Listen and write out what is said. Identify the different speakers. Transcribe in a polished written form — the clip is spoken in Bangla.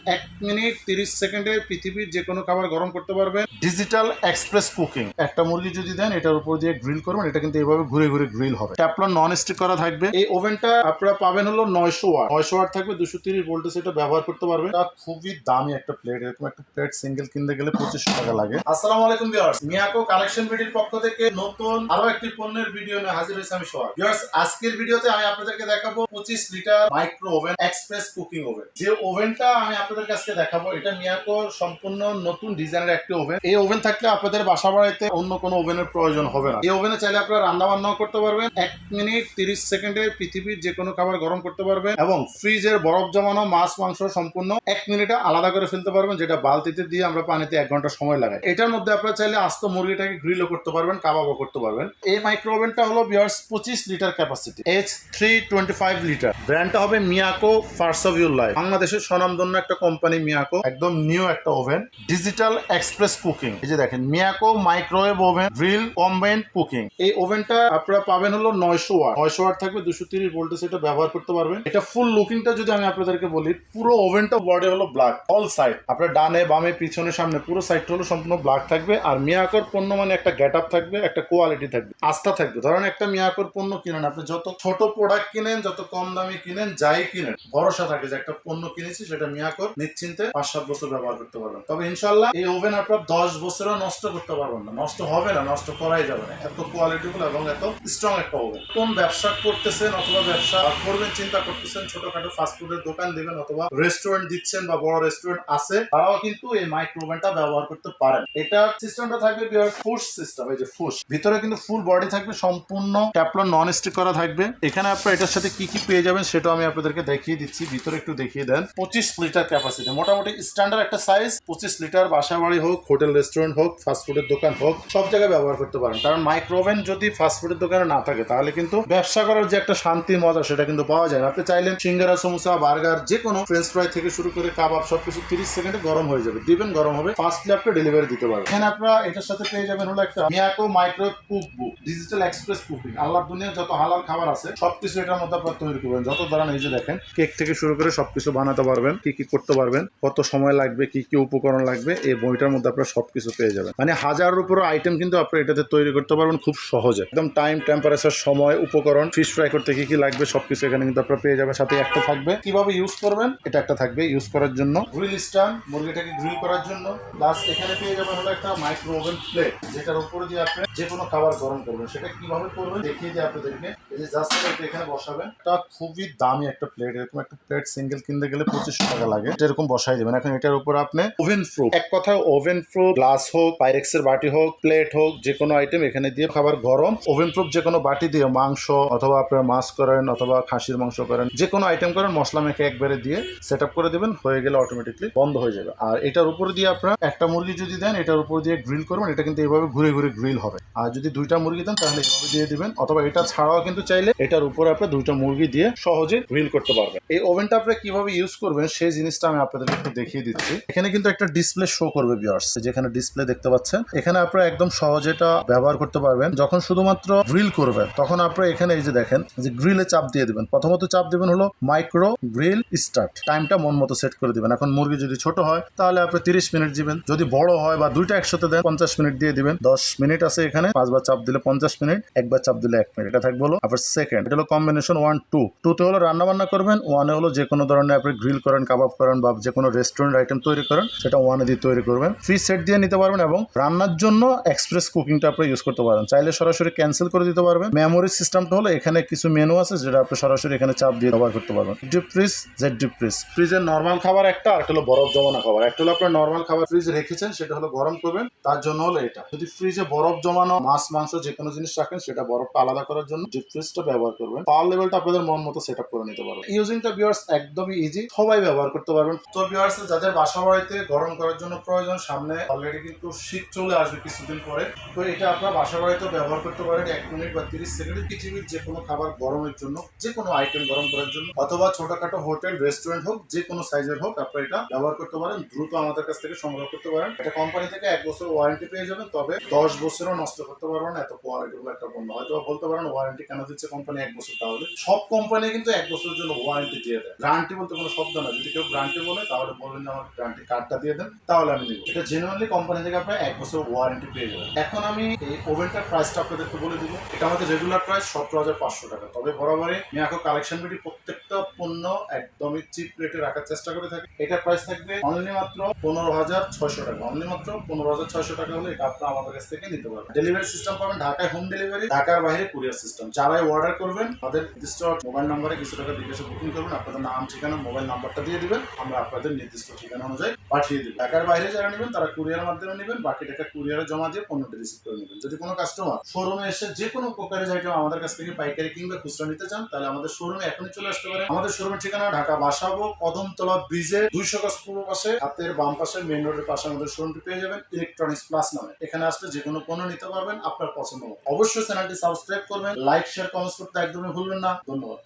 Speaker 1: 1 মিনিট 30 সেকেন্ডে পৃথিবীর যে কোনো খাবার গরম করতে পারবেন। Digital express cooking. একটা মুরগি যদি দেন এটার উপর দিয়ে গ্রিল করবেন, এটা কিন্তু এইভাবে ঘুরে ঘুরে গ্রিল হবে। ট্যাফলন নন স্টিক করা থাকবে। এই ওভেনটা আপনারা পাবেন হলো 900 ওয়াট। 900 ওয়াট থাকবে, 230 ভোল্টেজ এটা ব্যবহার করতে পারবেন। এটা খুবই দামি একটা প্লেট। এরকম একটা প্লেট সিঙ্গেল কিনতে গেলে 2500 টাকা লাগে। আসসালামু আলাইকুম ভিউয়ার্স, মিয়াকো কালেকশন ভিডিওর পক্ষ থেকে নতুন আরো একটি পণ্যের ভিডিও নিয়ে হাজির হয়েছি আমি সোহাগ। ভিউয়ার্স, আজকের ভিডিওতে আমি আপনাদেরকে দেখাবো 25 litre micro oven express cooking oven. যে ওভেনটা আমি আপনাদের কাছে দেখাবো এটা মিয়াকোর সম্পূর্ণ নতুন ডিজাইনের একটি ওভেন। এই ওভেন থাকলে আপনাদের বাসা বাড়িতে অন্য কোনো ওভেনের প্রয়োজন হবে না। এই ওভেনে চাইলে আপনারা রান্না বান্নাও করতে পারবেন। 1 মিনিট 30 সেকেন্ডে পৃথিবীর যে কোনো খাবার গরম করতে পারবেন এবং ফ্রিজের বরফ জমানো মাছ মাংস সম্পূর্ণ 1 মিনিটে আলাদা করে ফেলতে পারবেন, যেটা বালতিতে দিয়ে আমরা পানিতে 1 ঘন্টা সময় লাগাই। এটার মধ্যে আপনারা চাইলে আস্ত মুরগিটাকে গ্রিলও করতে পারবেন, কাবাবও করতে পারবেন। এই মাইক্রো ওভেনটা হলো viewers 25 litre capacity, H325 litre. ব্র্যান্ডটা হবে Miyako first of your life. বাংলাদেশের স্বনামধন্য একটা কোম্পানি মিয়াকো, একদম নিউ একটা ওভেন। Digital express cooking. এই যে দেখেন Miyako microwave oven grill combined cooking. এই ওভেনটা আপনারা পাবেন হলো 900 ওয়াট। 900 ওয়াট থাকবে, 230 ভোল্টেজ এটা ব্যবহার করতে পারবেন। এটা ফুল লুকিংটা যদি আমি আপনাদেরকে বলি, পুরো ওভেনটা বডি হলো ব্ল্যাক, অল সাইড আপনার ডানে বামে পিছনে সামনে পুরো সাইডটা হলো সম্পূর্ণ ব্ল্যাক থাকবে। আর মিয়াকোর পণ্য মানে একটা গেট আপ থাকবে, একটা কোয়ালিটি থাকবে, আস্থা থাকবে। ধরেন একটা মিয়াকোর পণ্য কিনেন, আপনি যত ছোট প্রোডাক্ট কিনেন, যত কম দামি কিনেন, যাই কিনেন, ভরসা থাকে যে একটা পণ্য কিনেছি সেটা মিয়াকোর, নিশ্চিন্তে 5-7 বছর ব্যবহার করতে পারবেন। তবে ইনশাল্লাহ এই ওভেন আপনার 10 বছরও নষ্ট করতে পারবেন না, নষ্ট হবে না, নষ্ট করাই যাবে না। এত কোয়ালিটিফুল এবং এত স্ট্রং একটা ওভেন। কোন ব্যবসা করতেছেন অথবা ব্যবসা করবেন চিন্তা করতেছেন, ছোটখাটো ফাস্টফুডের দোকান দিবেন অথবা রেস্টুরেন্ট দিচ্ছেন বা বড় রেস্টুরেন্ট আছে, তারাও কিন্তু এই মাইক্রো ওভেনটা ব্যবহার করতে পারেন। এটা সিস্টেমটা থাকবে ফুশ সিস্টেম। এই যে ফুশ, ভিতরে কিন্তু ফুল বডি থাকবে, সম্পূর্ণ ট্যাফলন নন স্টিক করা থাকবে। এখানে আপনারা এটার সাথে কি কি পেয়ে যাবেন সেটাও আমি আপনাদেরকে দেখিয়ে দিচ্ছি। ভিতরে একটু দেখিয়ে দেন। 25 লিটার ক্যাপাসিটি, মোটামুটি স্ট্যান্ডার্ড একটা সাইজ। 25 লিটার বাসা বাড়ি হোক, হোটেল রেস্টুরেন্ট হোক, ফাস্টফুডের দোকান হোক, সব জায়গায় ব্যবহার করতে পারেন। কারণ মাইক্রো ওভেন যদি ফাস্টফুডের দোকানে না থাকে তাহলে কিন্তু ব্যবসা করার যে একটা শান্তি মজা সেটা কিন্তু পাওয়া যায় না। আপনি চাইলেন সিঙ্গারা সমোসা বার্গার যে কোনো ফ্রেঞ্চ ফ্রাই থেকে শুরু করে কাবাব সবকিছু 30 সেকেন্ডে গরম হয়ে যাবে, দিবেন গরম হবে, ফাস্টলি আপনি ডেলিভারি দিতে পারবেন। এখানে আপনারা এটার সাথে পেয়ে যাবেন হলো একটা Miyako microwave cook book, digital express cooking. আল্লাহর দুনিয়ার যত হালাল খাবার আছে সবকিছু এটার মধ্যে আপনারা তৈরি করবেন। যত ধরনের এই যে দেখেন কেক থেকে শুরু করে সবকিছু বানাতে পারবেন, কি কি করতে পারবেন, কত সময় লাগবে, কি কি উপকরণ লাগবে, এই বইটার মধ্যে আপনারা সবকিছু পেয়ে যাবেন। মানে হাজারের উপরে আইটেম কিন্তু আপনারা এটাতে তৈরি করতে পারবেন খুব সহজে। একদম টাইম, টেম্পারেচার, সময়, উপকরণ, ফিশ ফ্রাই করতে কি কি লাগবে সবকিছু এখানে কিন্তু আপনারা পেয়ে যাবেন। সাথে একটা থাকবে কিভাবে ইউজ করবেন, এটা একটা থাকবে ইউজ করার জন্য, গ্রিল স্ট্যান্ড মুরগিটাকে গ্রিল করার জন্য। প্লাস এখানে পেয়ে যাবেন হলো একটা মাইক্রো ওভেন প্লেট, যেটার উপরে দিয়ে আপনি যে কোনো খাবার গরম করবেন। সেটা কিভাবে করবেন দেখিয়ে দিয়ে আপনাদেরকে। এই যে জাস্ট এটা এখানে বসাবেন। এটা খুবই দামি একটা প্লেট। এরকম একটা প্লেট সিঙ্গেল কিনতে গেলে 2500 টাকা লাগে। এটা এরকম বসাই দেবেন। এখন এটার উপর আপনি ওভেন প্রুফ, এক কথায় ওভেন প্রুফ গ্লাস হোক, পাইরেক্সের বাটি হোক, প্লেট হোক, যে কোনো আইটেম এখানে দিয়ে খাবার গরম, ওভেন প্রুফ যে কোনো বাটি দিয়ে মাংস অথবা আপনার মাছ করেন অথবা খাসির মাংস করেন, যে কোনো আইটেম করেন, মশলা মেখে একবারে দিয়ে সেট আপ করে দেবেন, হয়ে গেলে অটোমেটিকলি বন্ধ হয়ে যাবে। আর এটার উপরে দিয়ে আপনার একটা মুরগি যদি দেন এটার উপর দিয়ে গ্রিল করবেন, এটা কিন্তু এইভাবে ঘুরে ঘুরে গ্রিল হবে। আর যদি দুইটা মুরগি দেন তাহলে এইভাবে দিয়ে দিবেন, অথবা এটা ছাড়াও কিন্তু চাইলে এটার উপরে আপনি দুইটা মুরগি দিয়ে সহজে গ্রিল করতে পারবেন। এই ওভেনটা আপনি কিভাবে ইউজ করবেন সেই জিনিসটা আমি আপনাদেরকে একটু দেখিয়ে দিচ্ছি। এখানে কিন্তু একটা ডিসপ্লে শো করবে ভিউয়ার্স, যেখানে ডিসপ্লে দেখতে পাচ্ছেন, এখানে আপনারা একদম সহজে এটা ব্যবহার করতে পারবেন। যখন শুধুমাত্র গ্রিল করবেন তখন আপনারা এখানে এই যে দেখেন যে গ্রিলে চাপ দিয়ে দিবেন। প্রথমত চাপ দিবেন হলো মাইক্রো গ্রিল স্টার্ট, টাইমটা মন মতো সেট করে দিবেন। এখন মুরগি যদি ছোট হয় তাহলে আপনি 30 মিনিট দিবেন, যদি বড় হয় বা দুইটা একসাথে দেন 50 মিনিট দিয়ে দিবেন। 10 মিনিট আছে এখানে, 5 বার চাপ দিলে 50 মিনিট, একবার চাপ দিলে 1 মিনিট। এটা থাকবে হলো আপনার সেকেন্ড। এটা হলো কম্বিনেশন 1 2। 2 তে হলো রান্না বান্না করবেন, 1 এ হলো যে কোনো ধরনের আপনি গ্রিল করেন, কাবাব করেন বা যে কোনো রেস্টুরেন্ট আইটেম তৈরি করেন সেটা 1 এ দিয়ে তৈরি করবেন। ফ্রি সেট দিয়ে নিতে পারবেন এবং রান্নার জন্য এক্সপ্রেস কুকিংটা আপনি ইউজ করতে পারেন। চাইলে সরাসরি ক্যান্সেল করে দিতে পারবেন। মেমোরি সিস্টেমটা হলো এখানে কিছু মেনু আছে যেটা আপনি সরাসরি এখানে চাপ দিয়ে ব্যবহার করতে পারবেন। Deep fridge, Z deep fridge. ফ্রিজের নর্মাল খাবার একটা, আর একটা হলো বরফ জমানো খাবার। একটা হলো আপনার নর্মাল খাবার ফ্রিজে রেখেছেন সেটা হলো গরম করবেন, তার জন্য হলো এটা। যদি ফ্রিজে বরফ জমানো মাছ মাংস যে কোনো জিনিস রাখেন সেটা বরফটা আলাদা করার জন্য ডিপ ফ্রিজটা ব্যবহার করবেন। পাওয়ার লেভেলটা আপনাদের মন মতো সেট আপ করে নিতে পারবেন। ইউজিংটা ভিউয়ার্স একদমই ইজি, সবাই ব্যবহার করতে পারবেন। তো ভিউয়ার্স যাদের বাসা বাড়িতে গরম করার জন্য প্রয়োজন, সামনে অলরেডি কিন্তু শীত চলে আসবে কিছুদিন পরে, তো এটা আপনার বাসা বাড়িতে ব্যবহার করতে পারেন। 1 মিনিট বা 30 সেকেন্ডে পৃথিবীর যে কোনো খাবার গরমের জন্য, যে কোনো আইটেম গরম করার জন্য, অথবা ছোটখাটো হোটেল রেস্টুরেন্ট হোক, যে কোনো সাইজের হোক, আপনারা এটা ব্যবহার করতে পারেন। দ্রুত আমাদের কাছ থেকে সংগ্রহ করতে পারেন। এটা কোম্পানি থেকে 1 বছর ওয়ারেন্টি পেয়ে যাবেন, তবে 10 বছরও নষ্ট করতে পারবেন। এত কোয়ালিটিফুল একটা পণ্য। হয়তো বলতে পারেন ওয়ারেন্টি কেন দিচ্ছে কোম্পানি 1 বছর, তাহলে সব কোম্পানি কিন্তু 1 বছরের জন্য ওয়ারেন্টি দিয়ে দেয়। গ্যারান্টি বলতে কোনো শব্দ না, যদি কেউ গ্যারান্টি বলে তাহলে বলবেন যে আমার গ্যারান্টি কার্ডটা দিয়ে দেন, তাহলে আমি নিব। এটা জেনুইনলি কোম্পানি থেকে আপনার 1 বছর ওয়ারেন্টি পেয়ে যাবেন। এখন আমি এই ওভেনটার প্রাইসটা আপনাদেরকে বলে দিব। এটা আমাদের রেগুলার প্রাইস 17,500 টাকা। তবে বরাবরই মিয়াকো কালেকশন বিডি প্রত্যেকটা পণ্য একদমই চিপ রেটে রাখার চেষ্টা করে থাকে। এটা প্রাইস থাকবে অনলি মাত্র 15,600 টাকা। অনলি মাত্র 15,600 টাকা হলে এটা আপনারা আমাদের কাছ থেকে নিতে পারবেন। ডেলিভারি সিস্টেম পাবেন ঢাকায় হোম ডেলিভারি, ঢাকার বাইরে কুরিয়ার সিস্টেম। যারাই অর্ডার করবেন আমাদের নির্দিষ্ট মোবাইল নাম্বারে কিছু টাকা বিকাশে বুকিং করবেন, আপনাদের নাম ঠিকানা মোবাইল নাম্বারটা দিয়ে দিবেন, আমরা আপনাদের নির্দিষ্ট ঠিকানা অনুযায়ী পাঠিয়ে দিব। ঢাকার বাইরে যারা নেবেন তারা কুরিয়ার মাধ্যমে নেবেন, বাকি টাকা কুরিয়ারে জমা দিয়ে পণ্যটি রিসিভ করে নেবেন। যদি কোনো কাস্টমার শোরুমে এসে যে কোনো প্রকারের আইটেম আমাদের কাছ থেকে পাইকারি কিংবা খুচরা নিতে চান, তাহলে আমাদের শোরুমে এখনই চলে আসতে পারেন। আমাদের শোরুমের ঠিকানা ঢাকা বাসাবো কদমতলা ব্রিজের 200 গজ পূর্ব পাশে, হাতের বাম পাশে মেইন রোডের পাশে আমাদের শোরুমটি পেয়ে যাবেন ইলেকট্রনিক্স প্লাস নামে। এখানে আসলে যে কোনো পণ্য নিতে পারবেন আপনার পছন্দ মতো। অবশ্যই চ্যানেলটি সাবস্ক্রাইব করবেন, লাইক শেয়ার কমেন্টস করতে একদমই ভুলবেন না। ধন্যবাদ।